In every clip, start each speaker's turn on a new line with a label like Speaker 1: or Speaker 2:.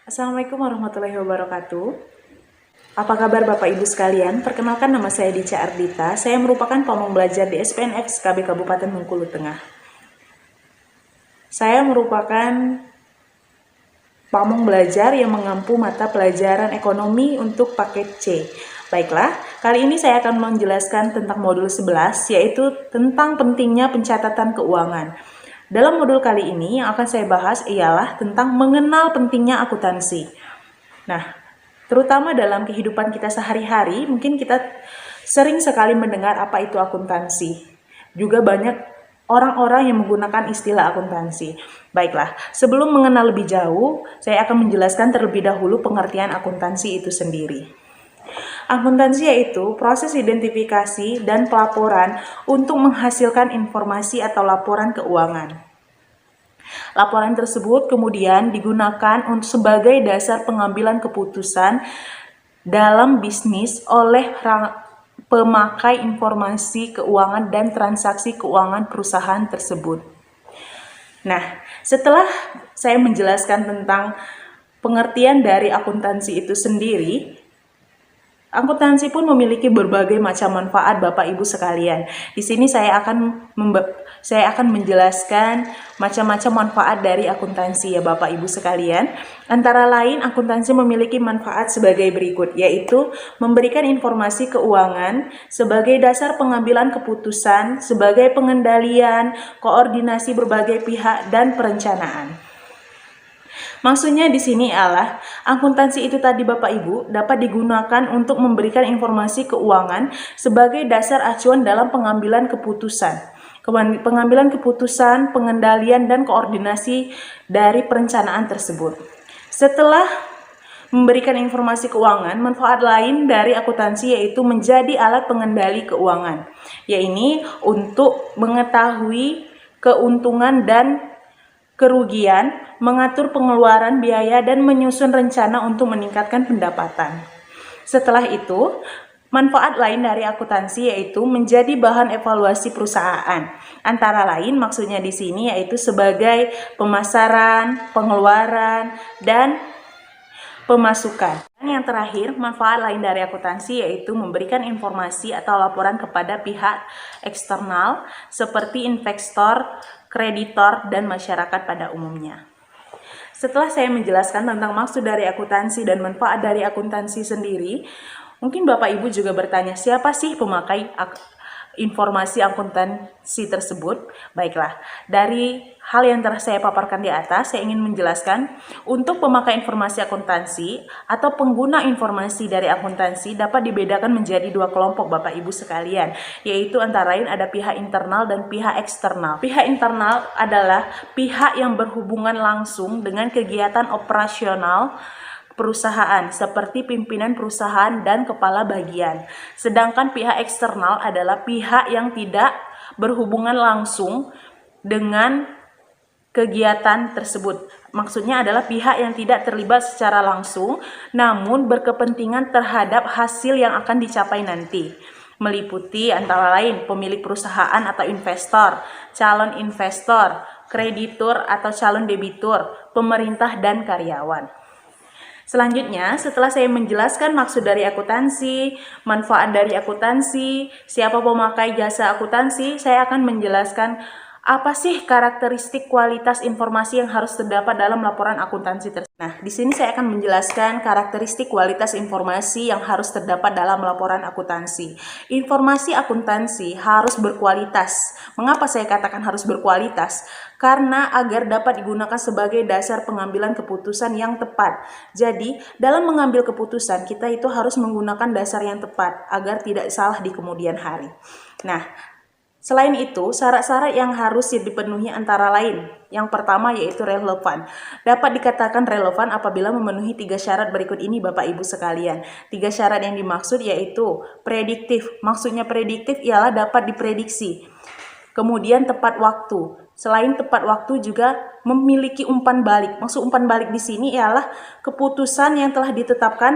Speaker 1: Assalamualaikum warahmatullahi wabarakatuh. Apa kabar Bapak Ibu sekalian? Perkenalkan, nama saya Dica Ardita. Saya merupakan pamong belajar di SPNX KB Kabupaten Bengkulu Tengah. Saya merupakan pamong belajar yang mengampu mata pelajaran ekonomi untuk paket C. Baiklah, kali ini saya akan menjelaskan tentang modul 11, yaitu tentang pentingnya pencatatan keuangan. Dalam modul kali ini yang akan saya bahas ialah tentang mengenal pentingnya akuntansi. Nah, terutama dalam kehidupan kita sehari-hari, mungkin kita sering sekali mendengar apa itu akuntansi. Juga banyak orang-orang yang menggunakan istilah akuntansi. Baiklah, sebelum mengenal lebih jauh, saya akan menjelaskan terlebih dahulu pengertian akuntansi itu sendiri. Akuntansi yaitu proses identifikasi dan pelaporan untuk menghasilkan informasi atau laporan keuangan. Laporan tersebut kemudian digunakan untuk sebagai dasar pengambilan keputusan dalam bisnis oleh pemakai informasi keuangan dan transaksi keuangan perusahaan tersebut. Nah, setelah saya menjelaskan tentang pengertian dari akuntansi itu sendiri, akuntansi pun memiliki berbagai macam manfaat Bapak Ibu sekalian. Di sini saya akan menjelaskan macam-macam manfaat dari akuntansi ya Bapak Ibu sekalian. Antara lain, akuntansi memiliki manfaat sebagai berikut, yaitu memberikan informasi keuangan sebagai dasar pengambilan keputusan, sebagai pengendalian, koordinasi berbagai pihak, dan perencanaan. Maksudnya di sini adalah akuntansi itu tadi Bapak Ibu dapat digunakan untuk memberikan informasi keuangan sebagai dasar acuan dalam pengambilan keputusan. Pengambilan keputusan, pengendalian, dan koordinasi dari perencanaan tersebut. Setelah memberikan informasi keuangan, manfaat lain dari akuntansi yaitu menjadi alat pengendali keuangan, yaitu untuk mengetahui keuntungan dan kerugian, mengatur pengeluaran biaya, dan menyusun rencana untuk meningkatkan pendapatan. Setelah itu, manfaat lain dari akuntansi yaitu menjadi bahan evaluasi perusahaan. Antara lain maksudnya di sini yaitu sebagai pemasaran, pengeluaran, dan pemasukan. Yang terakhir, manfaat lain dari akuntansi yaitu memberikan informasi atau laporan kepada pihak eksternal seperti investor, kreditor, dan masyarakat pada umumnya. Setelah saya menjelaskan tentang maksud dari akuntansi dan manfaat dari akuntansi sendiri, mungkin Bapak Ibu juga bertanya, siapa sih pemakai informasi akuntansi tersebut? Baiklah, dari hal yang telah saya paparkan di atas, saya ingin menjelaskan untuk pemakai informasi akuntansi atau pengguna informasi dari akuntansi dapat dibedakan menjadi dua kelompok Bapak Ibu sekalian, yaitu antara lain ada pihak internal dan pihak eksternal. Pihak internal adalah pihak yang berhubungan langsung dengan kegiatan operasional perusahaan seperti pimpinan perusahaan dan kepala bagian. Sedangkan pihak eksternal adalah pihak yang tidak berhubungan langsung dengan kegiatan tersebut. Maksudnya adalah pihak yang tidak terlibat secara langsung namun berkepentingan terhadap hasil yang akan dicapai nanti. Meliputi antara lain pemilik perusahaan atau investor, calon investor, kreditur atau calon debitur, pemerintah, dan karyawan. Selanjutnya, setelah saya menjelaskan maksud dari akuntansi, manfaat dari akuntansi, siapa pemakai jasa akuntansi, saya akan menjelaskan apa sih karakteristik kualitas informasi yang harus terdapat dalam laporan akuntansi tersebut. Nah, di sini saya akan menjelaskan karakteristik kualitas informasi yang harus terdapat dalam laporan akuntansi. Informasi akuntansi harus berkualitas. Mengapa saya katakan harus berkualitas? Karena agar dapat digunakan sebagai dasar pengambilan keputusan yang tepat. Jadi, dalam mengambil keputusan, kita itu harus menggunakan dasar yang tepat agar tidak salah di kemudian hari. Nah, selain itu, syarat-syarat yang harus dipenuhi antara lain. Yang pertama yaitu relevan. Dapat dikatakan relevan apabila memenuhi 3 syarat berikut ini Bapak Ibu sekalian. 3 syarat yang dimaksud yaitu prediktif. Maksudnya prediktif ialah dapat diprediksi. Kemudian tepat waktu. Selain tepat waktu juga memiliki umpan balik. Maksud umpan balik di sini ialah keputusan yang telah ditetapkan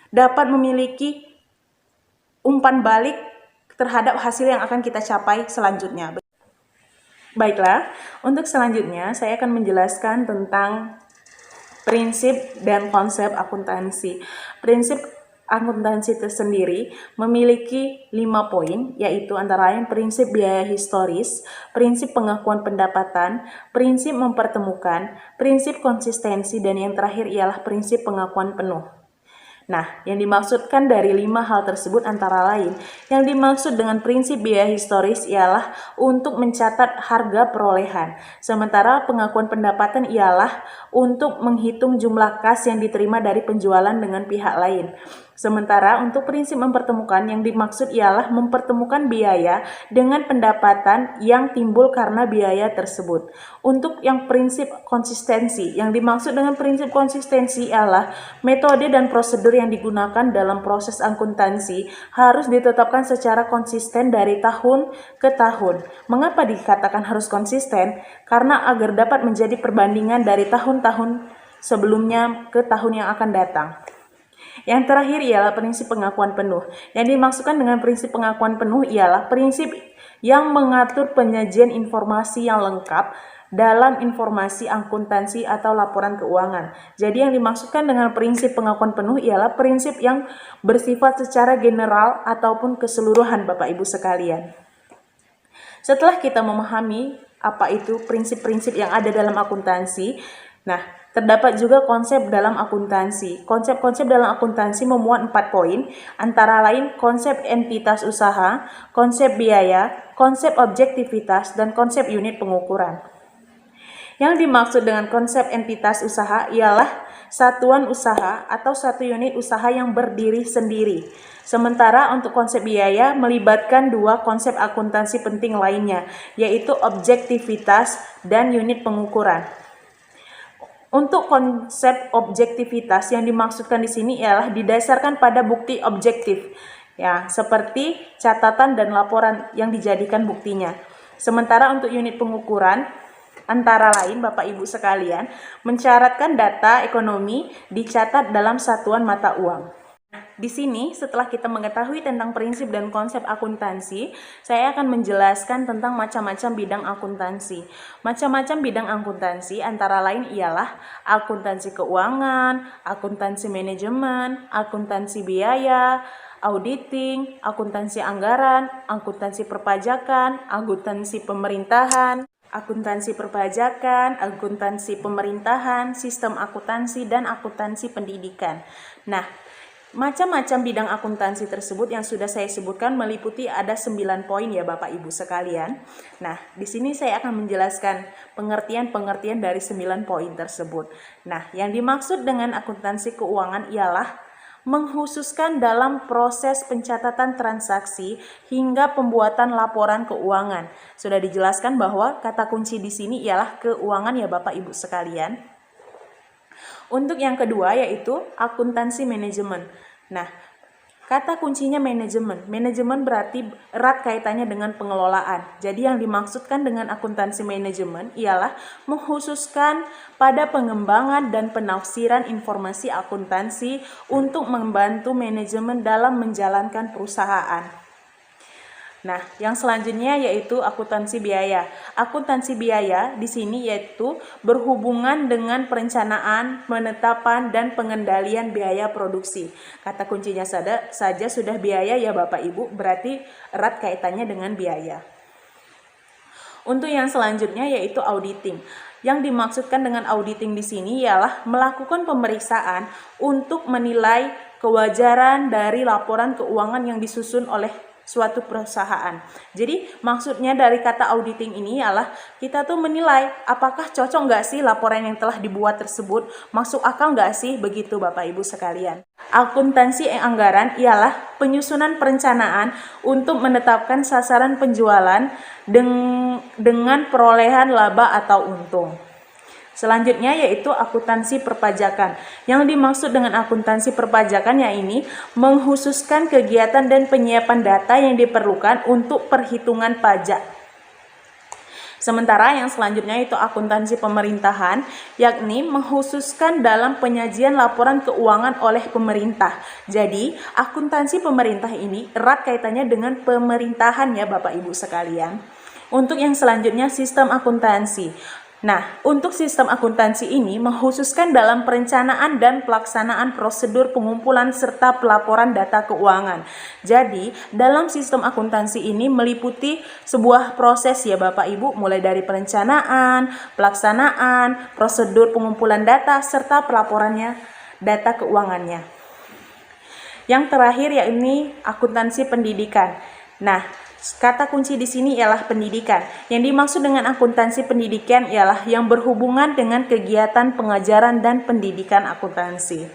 Speaker 1: dapat memiliki umpan balik terhadap hasil yang akan kita capai selanjutnya. Baiklah, untuk selanjutnya saya akan menjelaskan tentang prinsip dan konsep akuntansi. Prinsip akuntansi tersendiri memiliki 5 poin, yaitu antara lain prinsip biaya historis, prinsip pengakuan pendapatan, prinsip mempertemukan, prinsip konsistensi, dan yang terakhir ialah prinsip pengakuan penuh. Nah, yang dimaksudkan dari 5 hal tersebut antara lain, yang dimaksud dengan prinsip biaya historis ialah untuk mencatat harga perolehan, sementara pengakuan pendapatan ialah untuk menghitung jumlah kas yang diterima dari penjualan dengan pihak lain. Sementara untuk prinsip mempertemukan yang dimaksud ialah mempertemukan biaya dengan pendapatan yang timbul karena biaya tersebut. Untuk yang prinsip konsistensi, yang dimaksud dengan prinsip konsistensi ialah metode dan prosedur yang digunakan dalam proses akuntansi harus ditetapkan secara konsisten dari tahun ke tahun. Mengapa dikatakan harus konsisten? Karena agar dapat menjadi perbandingan dari tahun-tahun sebelumnya ke tahun yang akan datang. Yang terakhir ialah prinsip pengakuan penuh. Yang dimaksudkan dengan prinsip pengakuan penuh ialah prinsip yang mengatur penyajian informasi yang lengkap dalam informasi akuntansi atau laporan keuangan. Jadi yang dimaksudkan dengan prinsip pengakuan penuh ialah prinsip yang bersifat secara general ataupun keseluruhan Bapak Ibu sekalian. Setelah kita memahami apa itu prinsip-prinsip yang ada dalam akuntansi, nah, terdapat juga konsep dalam akuntansi. Konsep-konsep dalam akuntansi memuat 4 poin, antara lain konsep entitas usaha, konsep biaya, konsep objektivitas, dan konsep unit pengukuran. Yang dimaksud dengan konsep entitas usaha ialah satuan usaha atau satu unit usaha yang berdiri sendiri. Sementara untuk konsep biaya melibatkan 2 konsep akuntansi penting lainnya, yaitu objektivitas dan unit pengukuran. Untuk konsep objektivitas yang dimaksudkan di sini ialah didasarkan pada bukti objektif, ya, seperti catatan dan laporan yang dijadikan buktinya. Sementara untuk unit pengukuran, antara lain Bapak Ibu sekalian, mensyaratkan data ekonomi dicatat dalam satuan mata uang. Di sini, setelah kita mengetahui tentang prinsip dan konsep akuntansi, saya akan menjelaskan tentang macam-macam bidang akuntansi. Macam-macam bidang akuntansi antara lain ialah akuntansi keuangan, akuntansi manajemen, akuntansi biaya, auditing, akuntansi anggaran, akuntansi perpajakan, akuntansi pemerintahan, akuntansi perpajakan, akuntansi pemerintahan, sistem akuntansi, dan akuntansi pendidikan. Nah, macam-macam bidang akuntansi tersebut yang sudah saya sebutkan meliputi ada 9 poin ya Bapak Ibu sekalian. Nah, di sini saya akan menjelaskan pengertian-pengertian dari 9 poin tersebut. Nah, yang dimaksud dengan akuntansi keuangan ialah menghususkan dalam proses pencatatan transaksi hingga pembuatan laporan keuangan. Sudah dijelaskan bahwa kata kunci di sini ialah keuangan ya Bapak Ibu sekalian. Untuk yang kedua yaitu akuntansi manajemen. Nah, kata kuncinya manajemen. Manajemen berarti erat kaitannya dengan pengelolaan. Jadi yang dimaksudkan dengan akuntansi manajemen ialah menghususkan pada pengembangan dan penafsiran informasi akuntansi untuk membantu manajemen dalam menjalankan perusahaan. Nah, yang selanjutnya yaitu akuntansi biaya. Akuntansi biaya di sini yaitu berhubungan dengan perencanaan, penetapan, dan pengendalian biaya produksi. Kata kuncinya saja sudah biaya ya Bapak Ibu, berarti erat kaitannya dengan biaya. Untuk yang selanjutnya yaitu auditing. Yang dimaksudkan dengan auditing di sini ialah melakukan pemeriksaan untuk menilai kewajaran dari laporan keuangan yang disusun oleh suatu perusahaan. Jadi maksudnya dari kata auditing ini ialah kita tuh menilai apakah cocok nggak sih laporan yang telah dibuat tersebut, masuk akal nggak sih, begitu Bapak Ibu sekalian. Akuntansi anggaran ialah penyusunan perencanaan untuk menetapkan sasaran penjualan dengan perolehan laba atau untung. Selanjutnya yaitu akuntansi perpajakan. Yang dimaksud dengan akuntansi perpajakan ini menghususkan kegiatan dan penyiapan data yang diperlukan untuk perhitungan pajak. Sementara yang selanjutnya itu akuntansi pemerintahan, yakni menghususkan dalam penyajian laporan keuangan oleh pemerintah. Jadi, akuntansi pemerintah ini erat kaitannya dengan pemerintahan ya Bapak Ibu sekalian. Untuk yang selanjutnya sistem akuntansi. Nah, untuk sistem akuntansi ini mengkhususkan dalam perencanaan dan pelaksanaan prosedur pengumpulan serta pelaporan data keuangan. Jadi, dalam sistem akuntansi ini meliputi sebuah proses ya Bapak Ibu, mulai dari perencanaan, pelaksanaan, prosedur pengumpulan data, serta pelaporannya data keuangannya. Yang terakhir yakni akuntansi pendidikan. Nah, kata kunci di sini ialah pendidikan. Yang dimaksud dengan akuntansi pendidikan ialah yang berhubungan dengan kegiatan pengajaran dan pendidikan akuntansi.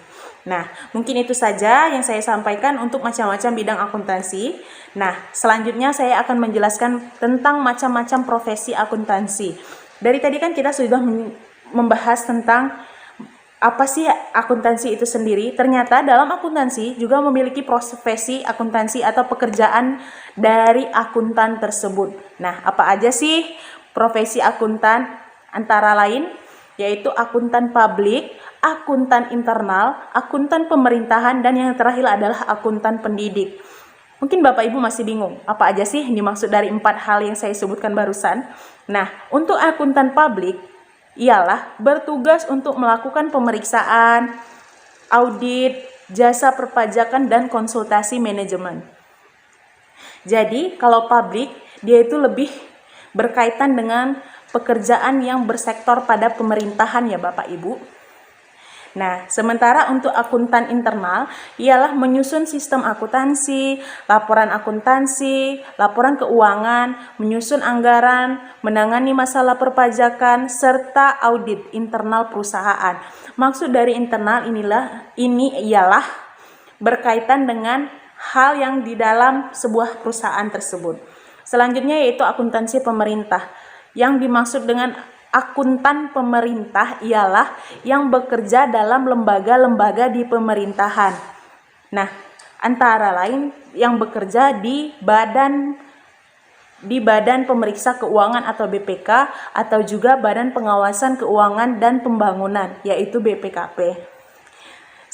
Speaker 1: Nah, mungkin itu saja yang saya sampaikan untuk macam-macam bidang akuntansi. Nah, selanjutnya saya akan menjelaskan tentang macam-macam profesi akuntansi. Dari tadi kan kita sudah membahas tentang apa sih akuntansi itu sendiri. Ternyata dalam akuntansi juga memiliki profesi akuntansi atau pekerjaan dari akuntan tersebut. Nah, apa aja sih profesi akuntan? Antara lain yaitu akuntan publik, akuntan internal, akuntan pemerintahan, dan yang terakhir adalah akuntan pendidik. Mungkin Bapak Ibu masih bingung, apa aja sih yang dimaksud dari 4 hal yang saya sebutkan barusan? Nah, untuk akuntan publik ialah bertugas untuk melakukan pemeriksaan, audit, jasa perpajakan, dan konsultasi manajemen. Jadi, kalau publik, dia itu lebih berkaitan dengan pekerjaan yang bersektor pada pemerintahan ya Bapak Ibu. Nah, sementara untuk akuntan internal ialah menyusun sistem akuntansi, laporan akuntansi, laporan keuangan, menyusun anggaran, menangani masalah perpajakan, serta audit internal perusahaan. Maksud dari internal ini ialah berkaitan dengan hal yang di dalam sebuah perusahaan tersebut. Selanjutnya yaitu akuntansi pemerintah. Yang dimaksud dengan akuntan pemerintah ialah yang bekerja dalam lembaga-lembaga di pemerintahan. Nah, antara lain yang bekerja di Badan Pemeriksa Keuangan atau BPK, atau juga Badan Pengawasan Keuangan dan Pembangunan yaitu BPKP.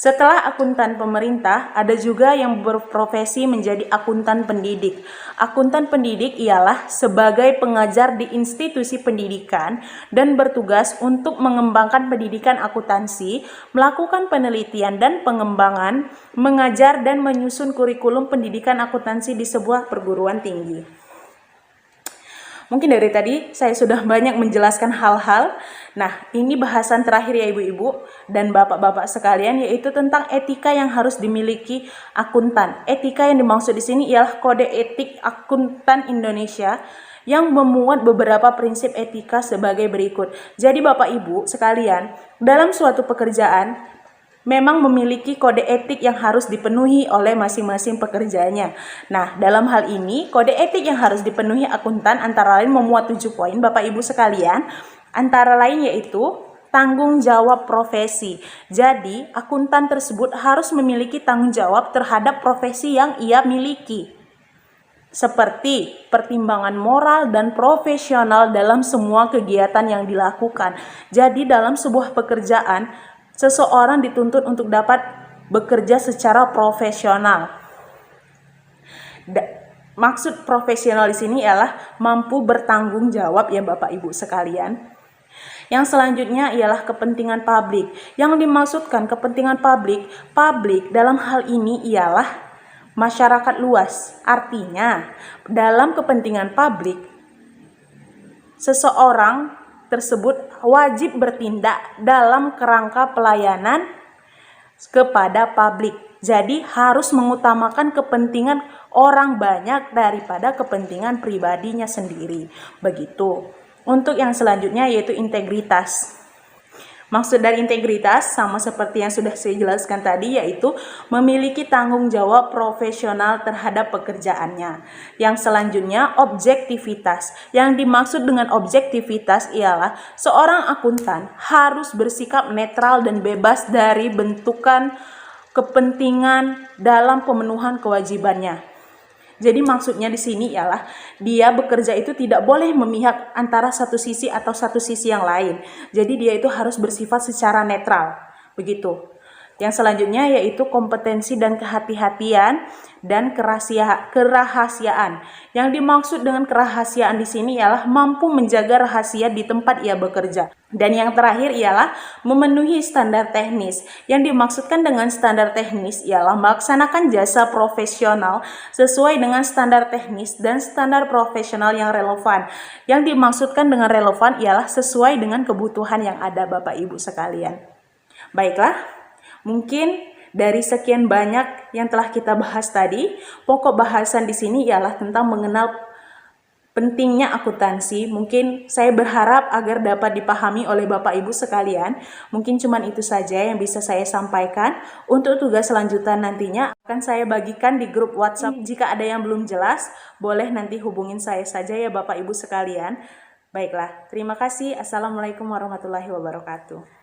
Speaker 1: Setelah akuntan pemerintah, ada juga yang berprofesi menjadi akuntan pendidik. Akuntan pendidik ialah sebagai pengajar di institusi pendidikan dan bertugas untuk mengembangkan pendidikan akuntansi, melakukan penelitian dan pengembangan, mengajar dan menyusun kurikulum pendidikan akuntansi di sebuah perguruan tinggi. Mungkin dari tadi saya sudah banyak menjelaskan hal-hal. Nah, ini bahasan terakhir ya Ibu-ibu dan Bapak-bapak sekalian, yaitu tentang etika yang harus dimiliki akuntan. Etika yang dimaksud di sini ialah Kode Etik Akuntan Indonesia yang memuat beberapa prinsip etika sebagai berikut. Jadi Bapak Ibu sekalian, dalam suatu pekerjaan memang memiliki kode etik yang harus dipenuhi oleh masing-masing pekerjanya. Nah, dalam hal ini, kode etik yang harus dipenuhi akuntan antara lain memuat 7 poin, Bapak Ibu sekalian. Antara lain yaitu tanggung jawab profesi. Jadi, akuntan tersebut harus memiliki tanggung jawab terhadap profesi yang ia miliki, seperti pertimbangan moral dan profesional dalam semua kegiatan yang dilakukan. Jadi, dalam sebuah pekerjaan, seseorang dituntut untuk dapat bekerja secara profesional. Maksud profesional di sini ialah mampu bertanggung jawab ya Bapak Ibu sekalian. Yang selanjutnya ialah kepentingan publik. Yang dimaksudkan kepentingan publik dalam hal ini ialah masyarakat luas. Artinya, dalam kepentingan publik, seseorang tersebut wajib bertindak dalam kerangka pelayanan kepada publik. Jadi harus mengutamakan kepentingan orang banyak daripada kepentingan pribadinya sendiri. Begitu. Untuk yang selanjutnya yaitu integritas. Maksud dari integritas sama seperti yang sudah saya jelaskan tadi, yaitu memiliki tanggung jawab profesional terhadap pekerjaannya. Yang selanjutnya objektivitas. Yang dimaksud dengan objektivitas ialah seorang akuntan harus bersikap netral dan bebas dari bentukan kepentingan dalam pemenuhan kewajibannya. Jadi maksudnya di sini ialah dia bekerja itu tidak boleh memihak antara satu sisi atau satu sisi yang lain. Jadi dia itu harus bersifat secara netral. Begitu. Yang selanjutnya yaitu kompetensi dan kehati-hatian dan kerahasiaan. Yang dimaksud dengan kerahasiaan di sini ialah mampu menjaga rahasia di tempat ia bekerja. Dan yang terakhir ialah memenuhi standar teknis. Yang dimaksudkan dengan standar teknis ialah melaksanakan jasa profesional sesuai dengan standar teknis dan standar profesional yang relevan. Yang dimaksudkan dengan relevan ialah sesuai dengan kebutuhan yang ada, Bapak Ibu sekalian. Baiklah, mungkin dari sekian banyak yang telah kita bahas tadi, pokok bahasan di sini ialah tentang mengenal pentingnya akuntansi. Mungkin saya berharap agar dapat dipahami oleh Bapak Ibu sekalian. Mungkin cuman itu saja yang bisa saya sampaikan. Untuk tugas selanjutan nantinya akan saya bagikan di grup WhatsApp. Jika ada yang belum jelas, boleh nanti hubungin saya saja ya Bapak Ibu sekalian. Baiklah, terima kasih. Assalamualaikum warahmatullahi wabarakatuh.